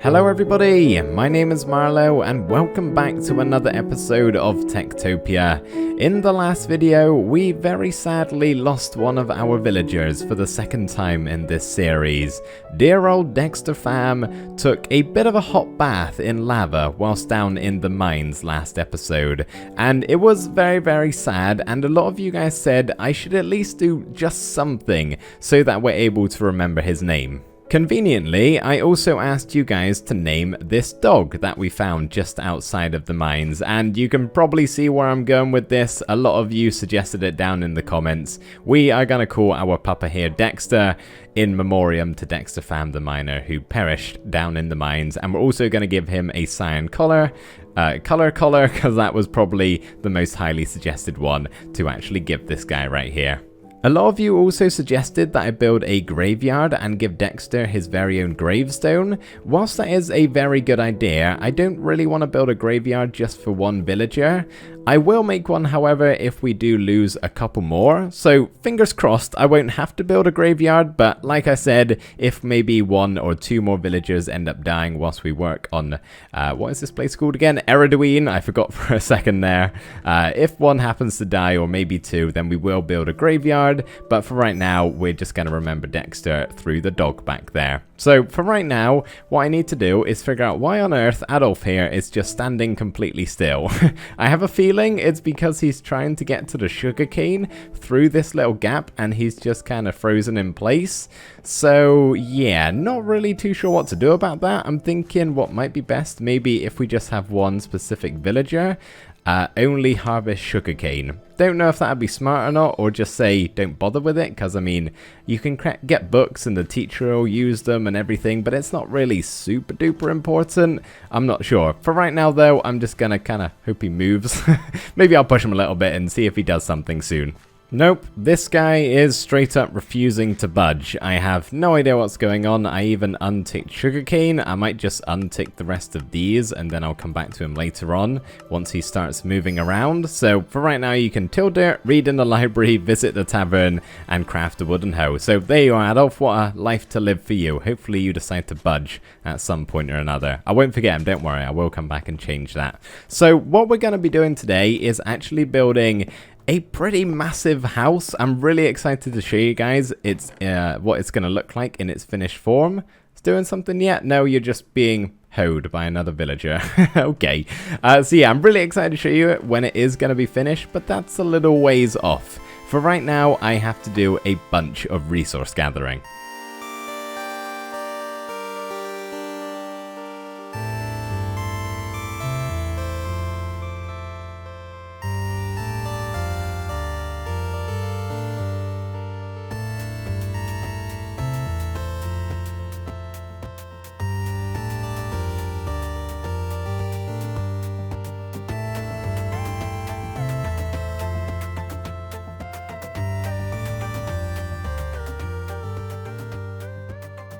Hello everybody, my name is Marlo and welcome back to another episode of TekTopia. In the last video, we very sadly lost one of our villagers for the second time in this series. Dear old Dexter fam took a bit of a hot bath in lava whilst down in the mines last episode, and it was very sad, and a lot of you guys said I should at least do just something so that we're able to remember his name. Conveniently, I also asked you guys to name this dog that we found just outside of the mines, and you can probably see where I'm going with this. A lot of you suggested it down in the comments. We are going to call our puppa here Dexter, in memoriam to Dexter fam the miner who perished down in the mines, and we're also going to give him a cyan collar, because that was probably the most highly suggested one to actually give this guy right here. A lot of you also suggested that I build a graveyard and give Dexter his very own gravestone. Whilst that is a very good idea, I don't really want to build a graveyard just for one villager. I will make one, however, if we do lose a couple more, so fingers crossed I won't have to build a graveyard, but like I said, if maybe one or two more villagers end up dying whilst we work on, what is this place called again? Eriduine, I forgot for a second there. If one happens to die, or maybe two, then we will build a graveyard, but for right now, we're just going to remember Dexter through the dog back there. So for right now, what I need to do is figure out why on earth Adolf here is just standing completely still. I have a feeling it's because he's trying to get to the sugarcane through this little gap and he's just kind of frozen in place. So yeah, not really too sure what to do about that. I'm thinking what might be best, maybe if we just have one specific villager, only harvest sugarcane. Don't know if that'd be smart or not, or just say don't bother with it, because I mean you can get books and the teacher will use them and everything, but it's not really super duper important. I'm not sure. For right now though, I'm just gonna kind of hope he moves. Maybe I'll push him a little bit and see if he does something soon. Nope, this guy is straight up refusing to budge. I have no idea what's going on. I even unticked sugarcane. I might just untick the rest of these and then I'll come back to him later on once he starts moving around. So for right now, you can till dirt, read in the library, visit the tavern, and craft a wooden hoe. So there you are, Adolf. What a life to live for you. Hopefully you decide to budge at some point or another. I won't forget him, don't worry. I will come back and change that. So what we're going to be doing today is actually building a pretty massive house. I'm really excited to show you guys what it's going to look like in its finished form. It's doing something yet? No, you're just being hoed by another villager. Okay. So yeah, I'm really excited to show you it when it is going to be finished, but that's a little ways off. For right now, I have to do a bunch of resource gathering.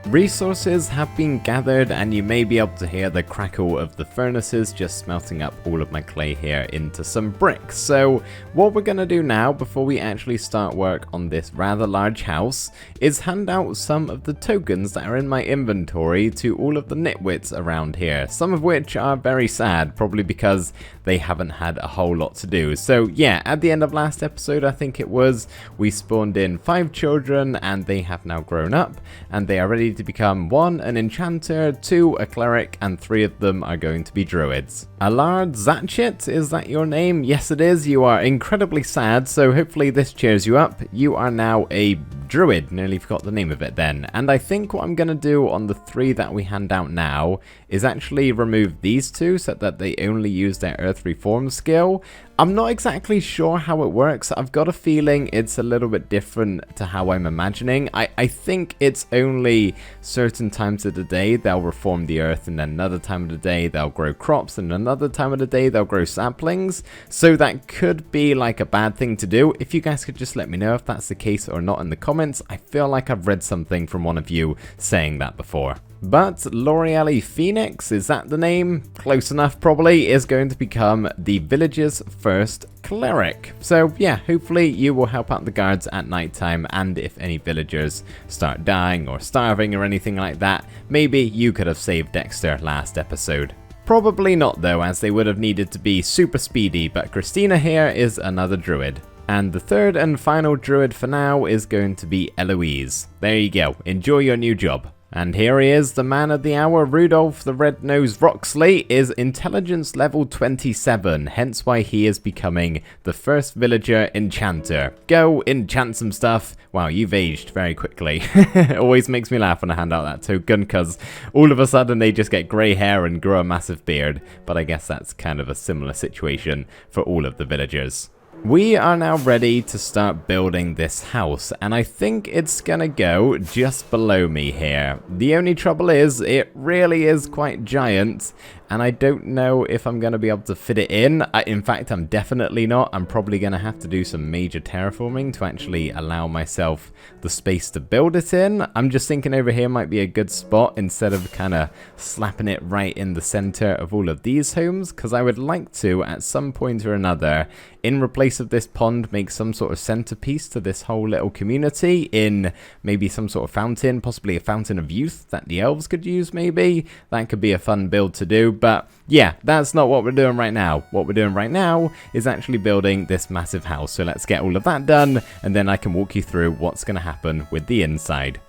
Resources have been gathered and you may be able to hear the crackle of the furnaces just smelting up all of my clay here into some bricks. So what we're going to do now before we actually start work on this rather large house is hand out some of the tokens that are in my inventory to all of the nitwits around here, some of which are very sad, probably because they haven't had a whole lot to do. So yeah, at the end of last episode, I think it was, we spawned in 5 children and they have now grown up and they are ready to become 1 an enchanter, 2 a cleric, and 3 of them are going to be druids. Alard Zatchit, is that your name? Yes it is. You are incredibly sad, so hopefully this cheers you up. You are now a druid. Nearly forgot the name of it then. And I think what I'm going to do on the 3 that we hand out now is actually remove these 2 so that they only use their earth reform skill. I'm not exactly sure how it works. I've got a feeling it's a little bit different to how I'm imagining. I think it's only certain times of the day they'll reform the earth, and then another time of the day they'll grow crops, and another time of the day they'll grow saplings. So that could be like a bad thing to do. If you guys could just let me know if that's the case or not in the comments. I feel like I've read something from one of you saying that before. But L'Oreal Phoenix, is that the name? Close enough probably, is going to become the village's first cleric. So yeah, hopefully you will help out the guards at nighttime, and if any villagers start dying or starving or anything like that, maybe you could have saved Dexter last episode. Probably not though, as they would have needed to be super speedy, but Christina here is another druid. And the third and final druid for now is going to be Eloise. There you go, enjoy your new job. And here he is, the man of the hour, Rudolph the Red-Nosed Roxley, is intelligence level 27, hence why he is becoming the first villager enchanter. Go enchant some stuff. Wow, you've aged very quickly. It always makes me laugh when I hand out that token, because all of a sudden they just get grey hair and grow a massive beard, but I guess that's kind of a similar situation for all of the villagers. We are now ready to start building this house, and I think it's gonna go just below me here. The only trouble is, it really is quite giant, and I don't know if I'm going to be able to fit it in. In fact, I'm definitely not. I'm probably going to have to do some major terraforming to actually allow myself the space to build it in. I'm just thinking over here might be a good spot instead of kind of slapping it right in the center of all of these homes, because I would like to, at some point or another, in replace of this pond, make some sort of centerpiece to this whole little community in maybe some sort of fountain, possibly a fountain of youth that the elves could use maybe. That could be a fun build to do. But yeah, that's not what we're doing right now. What we're doing right now is actually building this massive house. So let's get all of that done, and then I can walk you through what's going to happen with the inside.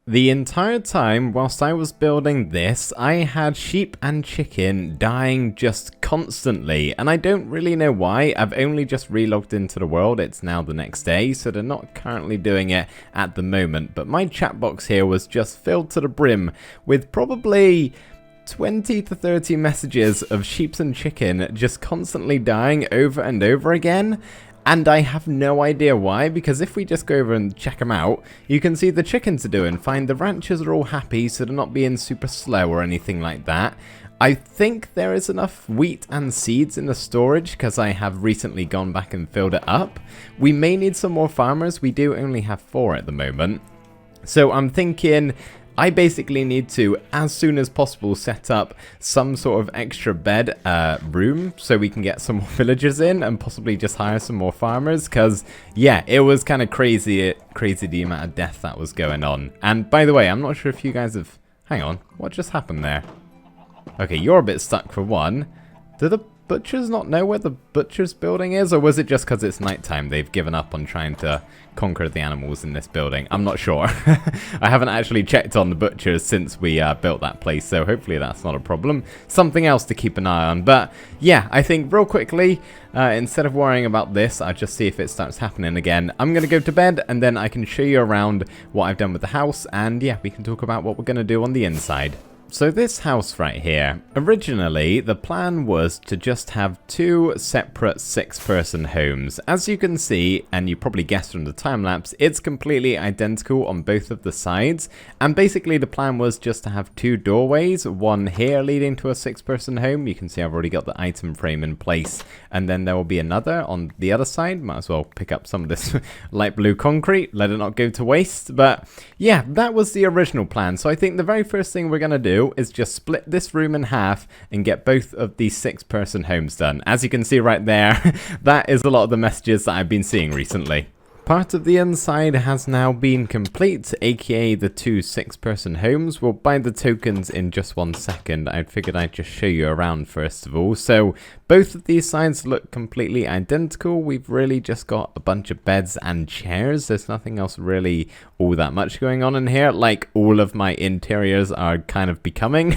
The entire time whilst I was building this, I had sheep and chicken dying just constantly, and I don't really know why. I've only just relogged into the world. It's now the next day, so they're not currently doing it at the moment, but my chat box here was just filled to the brim with probably 20 to 30 messages of sheep and chicken just constantly dying over and over again. And I have no idea why, because if we just go over and check them out, you can see the chickens are doing fine. The ranchers are all happy, so they're not being super slow or anything like that. I think there is enough wheat and seeds in the storage, because I have recently gone back and filled it up. We may need some more farmers. We do only have 4 at the moment. So I'm thinking I basically need to, as soon as possible, set up some sort of extra bed room so we can get some more villagers in and possibly just hire some more farmers, because yeah, it was kind of crazy the amount of death that was going on. And by the way, I'm not sure if you guys have... Hang on, what just happened there? Okay, you're a bit stuck for one. Do the butchers not know where the butcher's building is, or was it just because it's nighttime they've given up on trying to conquer the animals in this building? I'm not sure. I haven't actually checked on the butchers since we built that place, so hopefully that's not a problem. Something else to keep an eye on. But yeah, I think real quickly, instead of worrying about this, I'll just see if it starts happening again. I'm going to go to bed, and then I can show you around what I've done with the house, and yeah, we can talk about what we're going to do on the inside. So this house right here, originally the plan was to just have 2 separate 6-person homes. As you can see, and you probably guessed from the time-lapse, it's completely identical on both of the sides. And basically the plan was just to have 2 doorways, one here leading to a 6-person home. You can see I've already got the item frame in place. And then there will be another on the other side. Might as well pick up some of this light blue concrete, let it not go to waste. But yeah, that was the original plan. So I think the very first thing we're going to do do is just split this room in half and get both of these 6-person homes done. As you can see right there, that is a lot of the messages that I've been seeing recently. Part of the inside has now been complete, aka the 2 6-person homes. We'll buy the tokens in just 1 second. I figured I'd just show you around first of all. So both of these sides look completely identical. We've really just got a bunch of beds and chairs. There's nothing else really all that much going on in here, like all of my interiors are kind of becoming.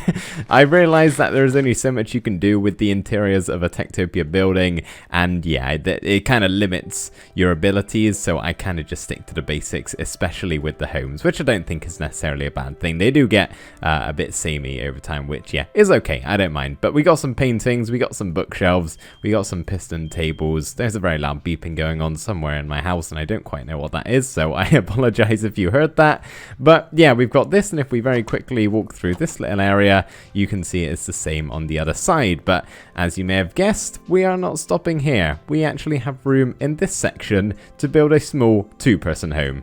I realized that there's only so much you can do with the interiors of a TekTopia building, and yeah, it kind of limits your abilities, so I kind of just stick to the basics, especially with the homes, which I don't think is necessarily a bad thing. They do get a bit samey over time, which yeah, is okay, I don't mind. But we got some paintings, we got some bookshelves, we got some piston tables. There's a very loud beeping going on somewhere in my house, and I don't quite know what that is, so I apologize if you heard that. But yeah, we've got this, and if we very quickly walk through this little area, you can see it's the same on the other side. But as you may have guessed, we are not stopping here. We actually have room in this section to build a small 2-person home.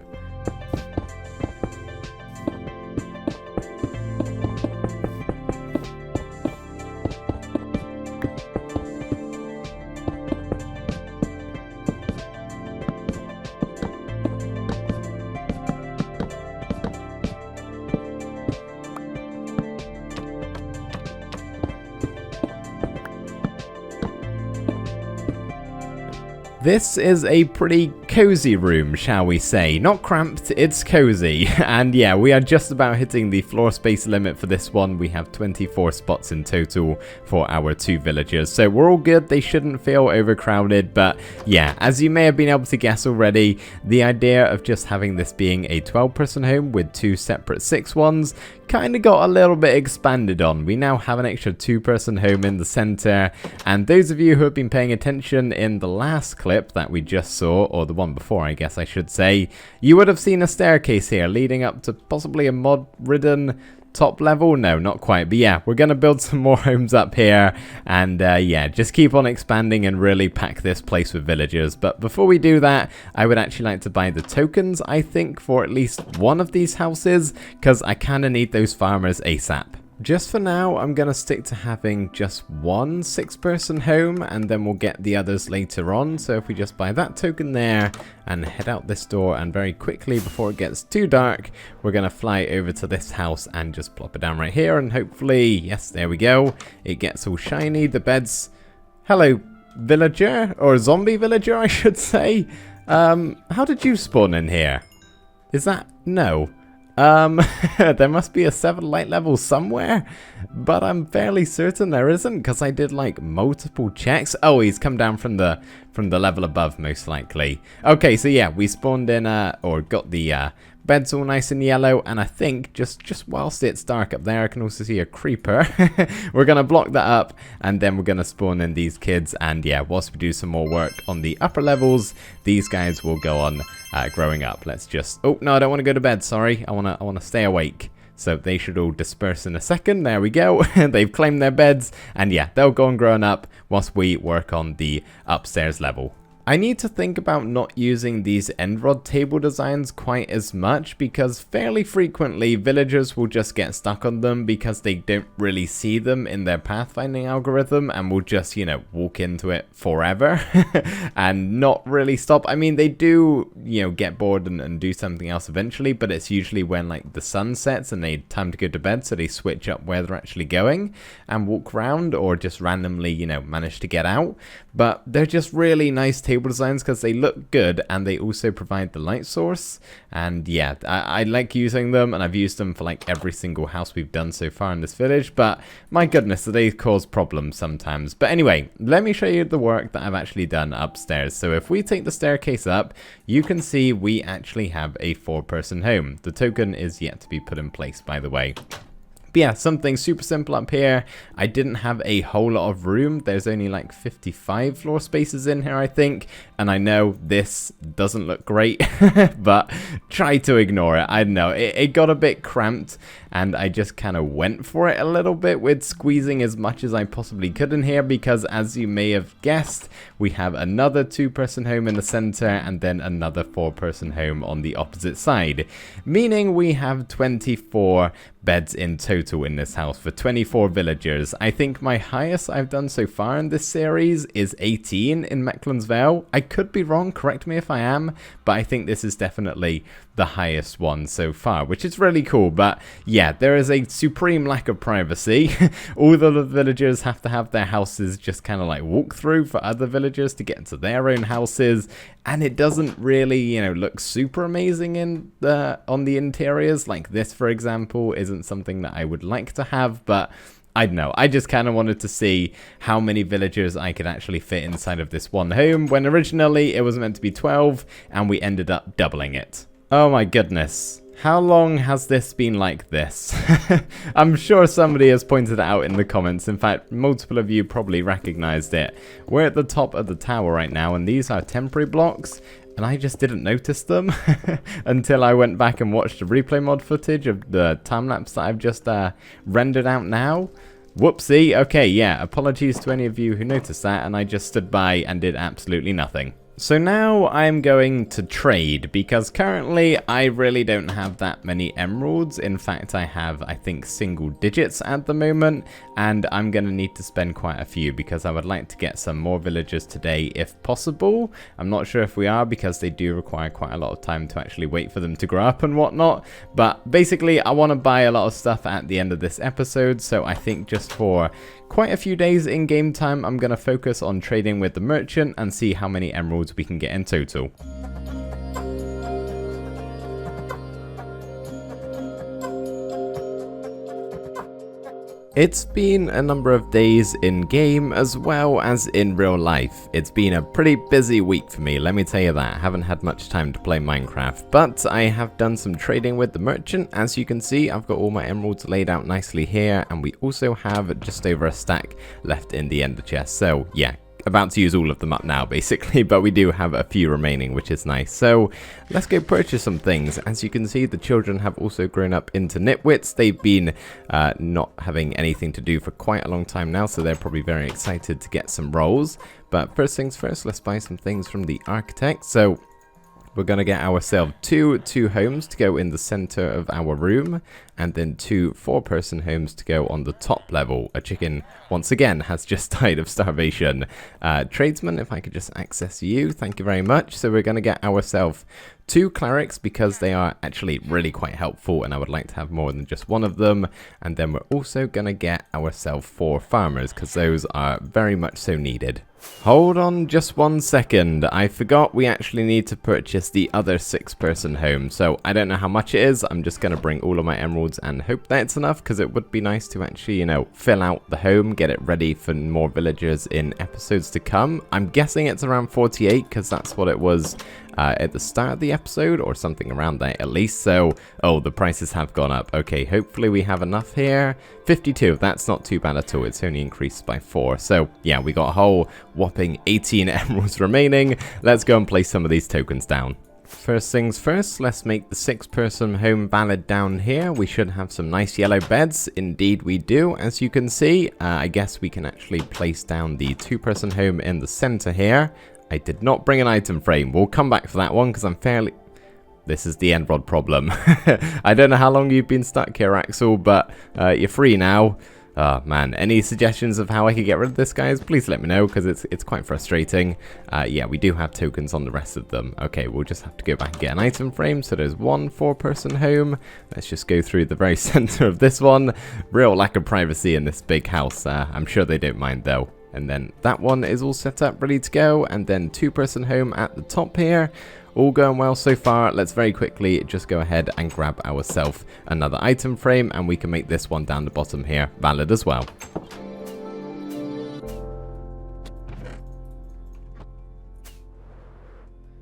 This is a pretty cozy room, shall we say. Not cramped, it's cozy. And yeah, we are just about hitting the floor space limit for this one. We have 24 spots in total for our 2 villagers. So we're all good, they shouldn't feel overcrowded. But yeah, as you may have been able to guess already, the idea of just having this being a 12-person home with 2 separate 6 ones kind of got a little bit expanded on. We now have an extra 2-person home in the center, and those of you who have been paying attention in the last clip that we just saw, or the one before I guess I should say, you would have seen a staircase here leading up to possibly a mod-ridden top level. No, not quite, but yeah, we're gonna build some more homes up here, and yeah, just keep on expanding and really pack this place with villagers. But before we do that, I would actually like to buy the tokens, I think, for at least one of these houses, because I kind of need those farmers ASAP. Just for now, I'm going to stick to having just one 6-person home, and then we'll get the others later on. So if we just buy that token there and head out this door, and very quickly before it gets too dark, we're going to fly over to this house and just plop it down right here, and hopefully, yes, there we go, it gets all shiny. The beds, hello villager, or zombie villager I should say. How did you spawn in here? Is that, no. There must be a 7 light level somewhere, but I'm fairly certain there isn't, because I did like multiple checks. Oh, he's come down from the level above, most likely. Okay, so yeah, we spawned in or got the beds all nice and yellow, and I think just whilst it's dark up there, I can also see a creeper. We're gonna block that up, and then we're gonna spawn in these kids, and yeah, whilst we do some more work on the upper levels, these guys will go on growing up. Let's just, oh no, I don't want to go to bed, sorry, I want to stay awake. So they should all disperse in a second. There we go. They've claimed their beds, and yeah, they'll go on growing up whilst we work on the upstairs level. I need to think about not using these end rod table designs quite as much, because fairly frequently villagers will just get stuck on them because they don't really see them in their pathfinding algorithm, and will just, you know, walk into it forever and not really stop. I mean, they do, you know, get bored and do something else eventually, but it's usually when like the sun sets and they time to go to bed, so they switch up where they're actually going and walk around, or just randomly, you know, manage to get out. But they're just really nice table designs because they look good, and they also provide the light source. And yeah, I like using them, and I've used them for like every single house we've done so far in this village, but my goodness, they cause problems sometimes. But anyway, let me show you the work that I've actually done upstairs. So if we take the staircase up, you can see we actually have a 4-person home. The token is yet to be put in place, by the way. But yeah, something super simple up here. I didn't have a whole lot of room. There's only like 55 floor spaces in here, I think. And I know this doesn't look great, but try to ignore it. I don't know. It got a bit cramped, and I just kind of went for it a little bit with squeezing as much as I possibly could in here, because as you may have guessed, we have another 2-person home in the center, and then another 4-person home on the opposite side. Meaning we have 24 beds in total in this house for 24 villagers. I think my highest I've done so far in this series is 18 in Mecklen's Vale. I could be wrong, correct me if I am, but I think this is definitely the highest one so far, which is really cool. But yeah, there is a supreme lack of privacy. All the villagers have to have their houses just kind of like walk through for other villagers to get into their own houses, and it doesn't really, you know, look super amazing in on the interiors. Like this, for example, isn't something that I would like to have, but I don't know, I just kind of wanted to see how many villagers I could actually fit inside of this one home, when originally it was meant to be 12 and we ended up doubling it. Oh my goodness. How long has this been like this? I'm sure somebody has pointed it out in the comments. In fact, multiple of you probably recognized it. We're at the top of the tower right now, and these are temporary blocks, and I just didn't notice them until I went back and watched the replay mod footage of the time-lapse that I've just rendered out now. Whoopsie. Okay, yeah, apologies to any of you who noticed that, and I just stood by and did absolutely nothing. So now I'm going to trade, because currently I really don't have that many emeralds. In fact, I have, I think, single digits at the moment, and I'm going to need to spend quite a few because I would like to get some more villagers today if possible. I'm not sure if we are, because they do require quite a lot of time to actually wait for them to grow up and whatnot. But basically, I want to buy a lot of stuff at the end of this episode, so I think just for quite a few days in game time, I'm going to focus on trading with the merchant and see how many emeralds we can get in total. It's been a number of days in game as well as in real life. It's been a pretty busy week for me, let me tell you that. I haven't had much time to play Minecraft, but I have done some trading with the merchant. As you can see, I've got all my emeralds laid out nicely here, and we also have just over a stack left in the ender chest. So yeah, about to use all of them up now basically, but we do have a few remaining, which is nice. So let's go purchase some things. As you can see, the children have also grown up into nitwits. They've been not having anything to do for quite a long time now, so they're probably very excited to get some roles. But first things first, let's buy some things from the architect. So we're going to get ourselves two homes to go in the center of our room, and then 2 4-person homes to go on the top level. A chicken, once again, has just died of starvation. Tradesman, if I could just access you, thank you very much. So we're going to get ourselves 2 clerics, because they are actually really quite helpful, and I would like to have more than just one of them. And then we're also going to get ourselves 4 farmers, because those are very much so needed. Hold on just 1 second, I forgot we actually need to purchase the other 6-person home. So I don't know how much it is, I'm just going to bring all of my emeralds and hope that's enough, because it would be nice to actually, you know, fill out the home, get it ready for more villagers in episodes to come. I'm guessing it's around 48, because that's what it was at the start of the episode, or something around that at least. So, oh, the prices have gone up. Okay, hopefully we have enough here. 52, that's not too bad at all. It's only increased by 4. So yeah, we got a whole whopping 18 emeralds remaining. Let's go and place some of these tokens down. First things first, let's make the 6-person home valid down here. We should have some nice yellow beds. Indeed we do, as you can see. I guess we can actually place down the 2-person home in the center here. I did not bring an item frame. We'll come back for that one, because I'm fairly... This is the end rod problem. I don't know how long you've been stuck here, Axel, but you're free now. Oh man, any suggestions of how I could get rid of this, guys? Please let me know, because it's quite frustrating. Yeah, we do have tokens on the rest of them. Okay, we'll just have to go back and get an item frame. So there's 1 4-person home. Let's just go through the very center of this one. Real lack of privacy in this big house. I'm sure they don't mind though. And then that one is all set up, ready to go. And then 2-person home at the top here. All going well so far. Let's very quickly just go ahead and grab ourselves another item frame, and we can make this one down the bottom here valid as well.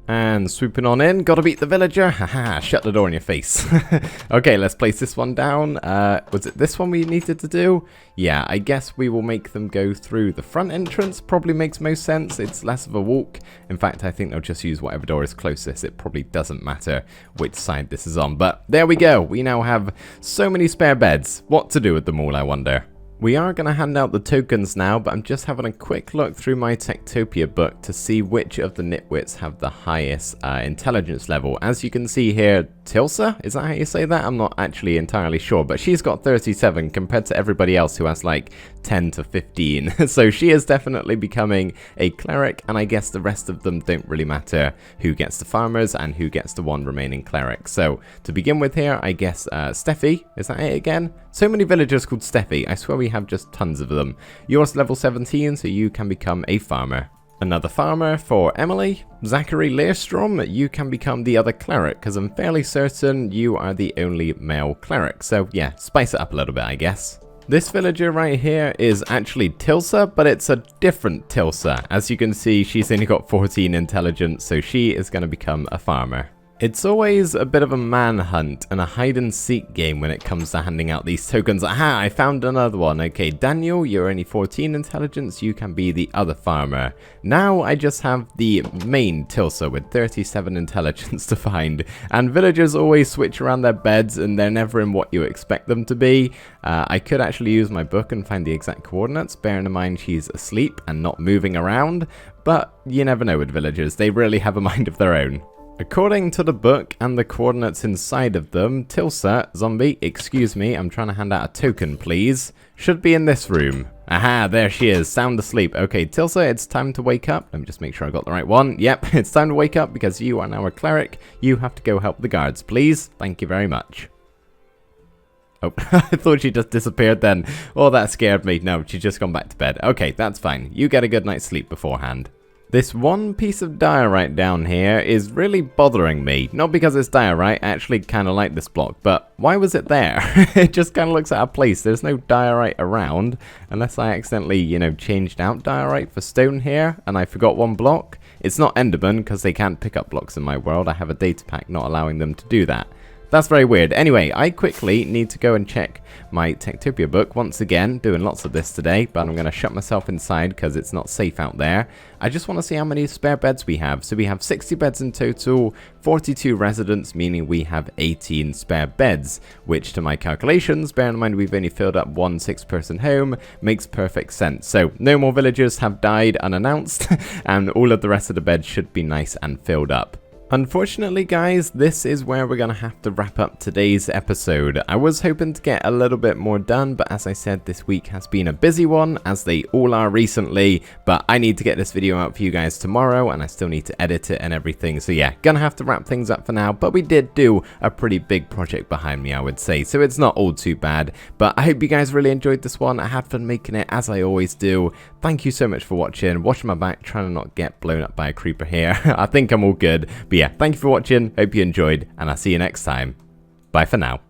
And swooping on in, gotta beat the villager. Haha, shut the door in your face. Okay, let's place this one down. Was it this one we needed to do? Yeah, I guess we will make them go through the front entrance. Probably makes most sense. It's less of a walk. In fact, I think they'll just use whatever door is closest. It probably doesn't matter which side this is on. But there we go. We now have so many spare beds. What to do with them all, I wonder. We are going to hand out the tokens now, but I'm just having a quick look through my TekTopia book to see which of the nitwits have the highest intelligence level. As you can see here, Tilsa? Is that how you say that? I'm not actually entirely sure, but she's got 37 compared to everybody else who has like 10 to 15. So she is definitely becoming a cleric, and I guess the rest of them don't really matter who gets the farmers and who gets the one remaining cleric. So to begin with here, I guess Steffi, is that it again? So many villagers called Steffi. I swear we have just tons of them. Yours level 17, so you can become a farmer. Another farmer for Emily. Zachary Learstrom, you can become the other cleric, because I'm fairly certain you are the only male cleric. So yeah, spice it up a little bit, I guess. This villager right here is actually Tilsa, but it's a different Tilsa. As you can see, she's only got 14 intelligence, so she is going to become a farmer. It's always a bit of a manhunt and a hide-and-seek game when it comes to handing out these tokens. Aha, I found another one. Okay, Daniel, you're only 14 intelligence. You can be the other farmer. Now I just have the main Tilsa with 37 intelligence to find. And villagers always switch around their beds and they're never in what you expect them to be. I could actually use my book and find the exact coordinates, bearing in mind she's asleep and not moving around. But you never know with villagers. They really have a mind of their own. According to the book and the coordinates inside of them, Tilsa, zombie, excuse me, I'm trying to hand out a token, please, should be in this room. Aha, there she is, sound asleep. Okay, Tilsa, it's time to wake up. Let me just make sure I got the right one. Yep, it's time to wake up because you are now a cleric. You have to go help the guards, please. Thank you very much. Oh, I thought she just disappeared then. Oh, that scared me. No, she's just gone back to bed. Okay, that's fine. You get a good night's sleep beforehand. This one piece of diorite down here is really bothering me. Not because it's diorite, I actually kind of like this block, but why was it there? It just kind of looks out of place. There's no diorite around, unless I accidentally, you know, changed out diorite for stone here, and I forgot one block. It's not Enderman, because they can't pick up blocks in my world. I have a data pack not allowing them to do that. That's very weird. Anyway, I quickly need to go and check my TekTopia book once again, doing lots of this today, but I'm going to shut myself inside because it's not safe out there. I just want to see how many spare beds we have. So we have 60 beds in total, 42 residents, meaning we have 18 spare beds, which to my calculations, bear in mind we've only filled up one 6-person home, makes perfect sense. So no more villagers have died unannounced, and all of the rest of the beds should be nice and filled up. Unfortunately, guys, this is where we're going to have to wrap up today's episode. I was hoping to get a little bit more done, but as I said, this week has been a busy one, as they all are recently, but I need to get this video out for you guys tomorrow, and I still need to edit it and everything, so yeah, gonna have to wrap things up for now, but we did do a pretty big project behind me, I would say, so it's not all too bad, but I hope you guys really enjoyed this one. I had fun making it, as I always do. Thank you so much for watching, watching my back, trying to not get blown up by a creeper here. I think I'm all good, but yeah, thank you for watching, hope you enjoyed, and I'll see you next time. Bye for now.